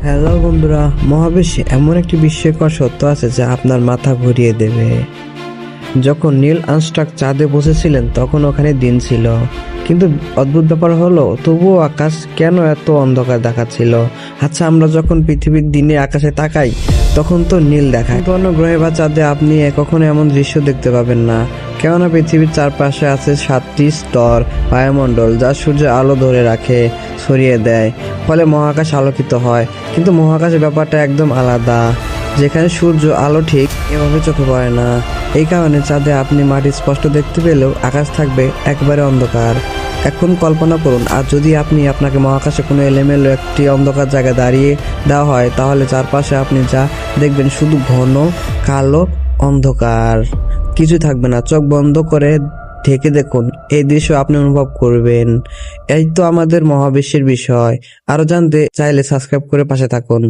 Hello বন্ধুরা, মহাবিশ্বে এমন একটি বিস্ময়কর সত্য আছে যা আপনার মাথা ঘুরিয়ে দেবে। যখন নীল আর্মস্ট্রং চাঁদে বসেছিলেন তখন ওখানে দিন ছিল, কিন্তু অদ্ভুত ব্যাপার হলো তবুও আকাশ কেন এত অন্ধকার দেখাচ্ছিল। আচ্ছা, আমরা যখন পৃথিবীর দিনে আকাশে তাকাই তখন তো নীল দেখায়, কিন্তু অন্য গ্রহে বা চাঁদে আপনি কখনো এমন দৃশ্য দেখতে পাবেন না। কেননা পৃথিবীর চারপাশে আছে 7টি স্তর বায়ুমণ্ডল, যা সূর্যের আলো ধরে রাখে, ছড়িয়ে দেয়, ফলে মহাকাশ আলোকিত হয়। কিন্তু মহাকাশের ব্যাপারটা একদম আলাদা, যেখানে সূর্য আলো ঠিক এভাবে চোখে পড়ে না। এই কারণে চাঁদে আপনি মাটি স্পষ্ট দেখতে পেলেও আকাশ থাকবে একবারে অন্ধকার। এখন কল্পনা করুন, আর যদি আপনাকে মহাকাশে কোনো এলোমেলো একটি অন্ধকার জায়গায় দাঁড়িয়ে দেওয়া হয়, তাহলে চারপাশে আপনি যা দেখবেন শুধু ঘন কালো অন্ধকার, কিছু থাকবে না। চোখ বন্ধ করে ঢেকে দেখুন, এই দৃশ্য আপনি অনুভব করবেন। এই তো আমাদের মহাবিশ্বের বিষয়। আরো জানতে চাইলে সাবস্ক্রাইব করে পাশে থাকুন।